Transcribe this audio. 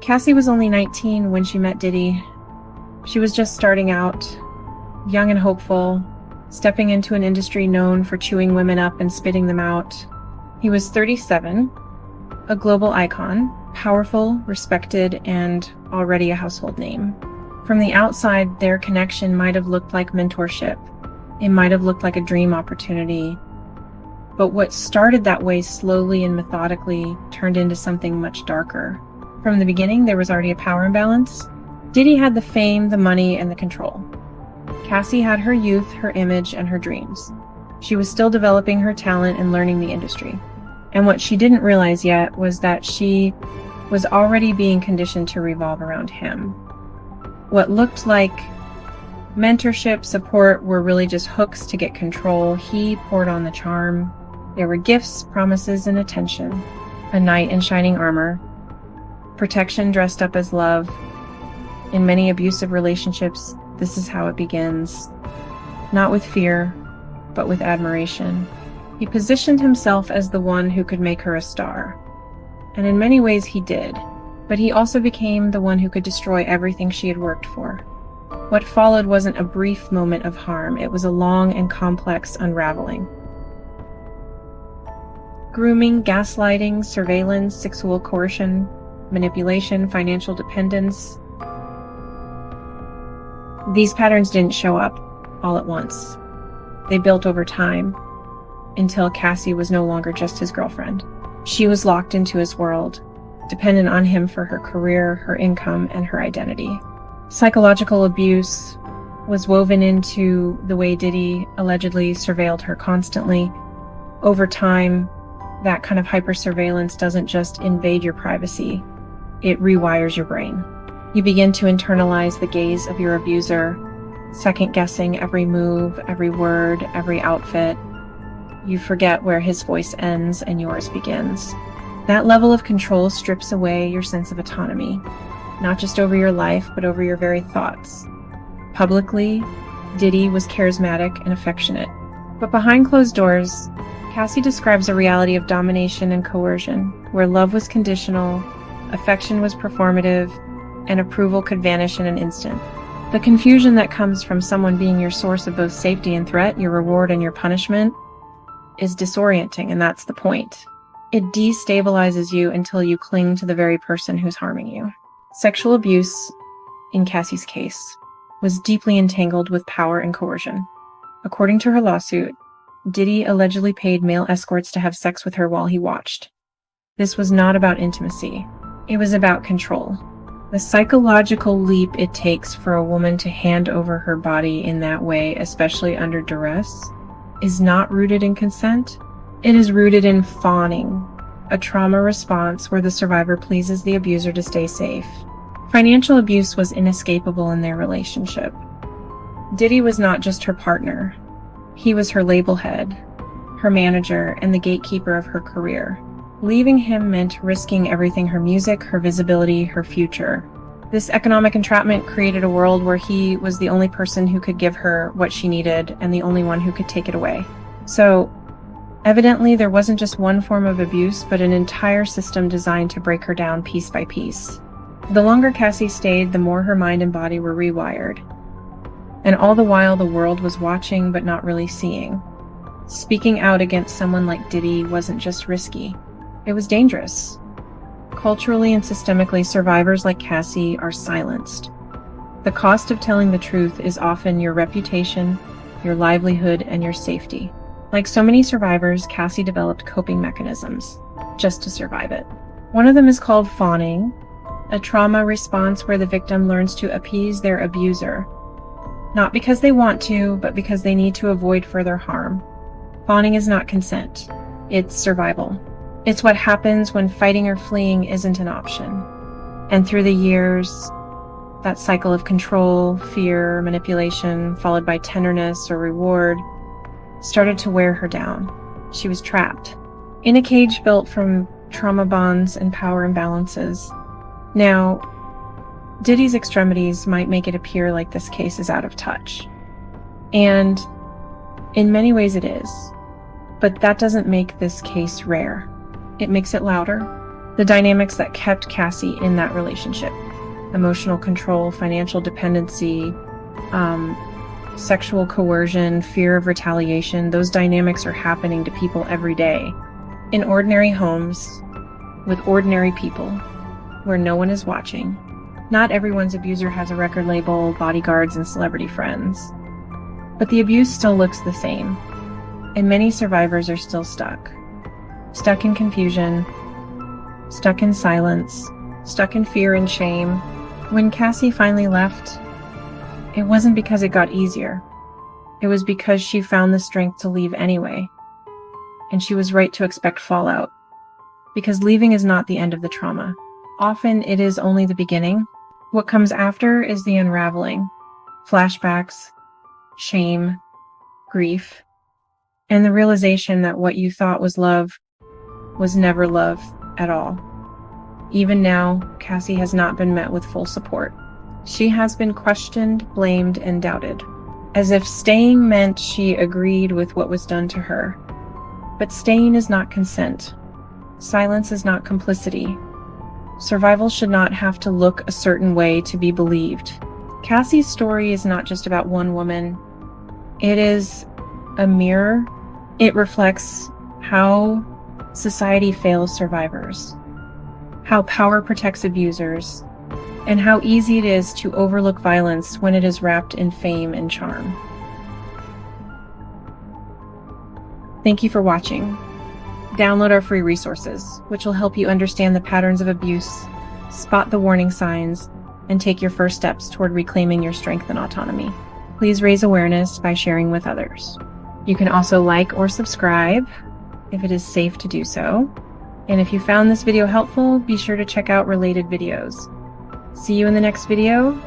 Cassie was only 19 when she met Diddy. She was just starting out, young and hopeful, stepping into an industry known for chewing women up and spitting them out. He was 37, a global icon, powerful, respected, and already a household name. From the outside, their connection might have looked like mentorship. It might have looked like a dream opportunity. But what started that way slowly and methodically turned into something much darker. From the beginning, there was already a power imbalance. Diddy had the fame, the money, and the control. Cassie had her youth, her image, and her dreams. She was still developing her talent and learning the industry. And what she didn't realize yet was that she was already being conditioned to revolve around him. What looked like mentorship, support were really just hooks to get control. He poured on the charm. There were gifts, promises, and attention. A knight in shining armor. Protection dressed up as love. In many abusive relationships, this is how it begins. Not with fear, but with admiration. He positioned himself as the one who could make her a star. And in many ways he did. But he also became the one who could destroy everything she had worked for. What followed wasn't a brief moment of harm. It was a long and complex unraveling. Grooming, gaslighting, surveillance, sexual coercion, manipulation, financial dependence. These patterns didn't show up all at once. They built over time until Cassie was no longer just his girlfriend. She was locked into his world, dependent on him for her career, her income, and her identity. Psychological abuse was woven into the way Diddy allegedly surveilled her constantly. Over time, that kind of hyper-surveillance doesn't just invade your privacy, it rewires your brain. You begin to internalize the gaze of your abuser, second-guessing every move, every word, every outfit. You forget where his voice ends and yours begins. That level of control strips away your sense of autonomy, not just over your life, but over your very thoughts. Publicly, Diddy was charismatic and affectionate, but behind closed doors, Cassie describes a reality of domination and coercion, where love was conditional, affection was performative, and approval could vanish in an instant. The confusion that comes from someone being your source of both safety and threat, your reward and your punishment, is disorienting, and that's the point. It destabilizes you until you cling to the very person who's harming you. Sexual abuse, in Cassie's case, was deeply entangled with power and coercion. According to her lawsuit, Diddy allegedly paid male escorts to have sex with her while he watched. This was not about intimacy. It was about control. The psychological leap it takes for a woman to hand over her body in that way, especially under duress, is not rooted in consent. It is rooted in fawning, a trauma response where the survivor pleases the abuser to stay safe. Financial abuse was inescapable in their relationship. Diddy was not just her partner. He was her label head, her manager, and the gatekeeper of her career. Leaving him meant risking everything: her music, her visibility, her future. This economic entrapment created a world where he was the only person who could give her what she needed and the only one who could take it away. So, evidently, there wasn't just one form of abuse, but an entire system designed to break her down piece by piece. The longer Cassie stayed, the more her mind and body were rewired. And all the while, the world was watching but not really seeing. Speaking out against someone like Diddy wasn't just risky. It was dangerous. Culturally and systemically, survivors like Cassie are silenced. The cost of telling the truth is often your reputation, your livelihood, and your safety. Like so many survivors, Cassie developed coping mechanisms just to survive it. One of them is called fawning, a trauma response where the victim learns to appease their abuser, not because they want to, but because they need to avoid further harm. Fawning is not consent, it's survival. It's what happens when fighting or fleeing isn't an option. And through the years, that cycle of control, fear, manipulation, followed by tenderness or reward, started to wear her down. She was trapped in a cage built from trauma bonds and power imbalances. Now, Diddy's extremities might make it appear like this case is out of touch. And in many ways it is. But that doesn't make this case rare. It makes it louder, The dynamics that kept Cassie in that relationship: emotional control, financial dependency, sexual coercion, fear of retaliation. Those dynamics are happening to people every day. In ordinary homes, with ordinary people, where no one is watching. Not everyone's abuser has a record label, bodyguards, and celebrity friends. But the abuse still looks the same, and many survivors are still stuck. Stuck in confusion, stuck in silence, stuck in fear and shame. When Cassie finally left, it wasn't because it got easier. It was because she found the strength to leave anyway. And she was right to expect fallout. Because leaving is not the end of the trauma. Often it is only the beginning. What comes after is the unraveling. Flashbacks, shame, grief, and the realization that what you thought was love was never love at all. Even now, Cassie has not been met with full support. She has been questioned, blamed, and doubted, as if staying meant she agreed with what was done to her. But staying is not consent. Silence is not complicity. Survival should not have to look a certain way to be believed. Cassie's story is not just about one woman. It is a mirror. It reflects how society fails survivors, how power protects abusers, and how easy it is to overlook violence when it is wrapped in fame and charm. Thank you for watching. Download our free resources, which will help you understand the patterns of abuse, spot the warning signs, and take your first steps toward reclaiming your strength and autonomy. Please raise awareness by sharing with others. You can also like or subscribe if it is safe to do so. And if you found this video helpful, be sure to check out related videos. See you in the next video.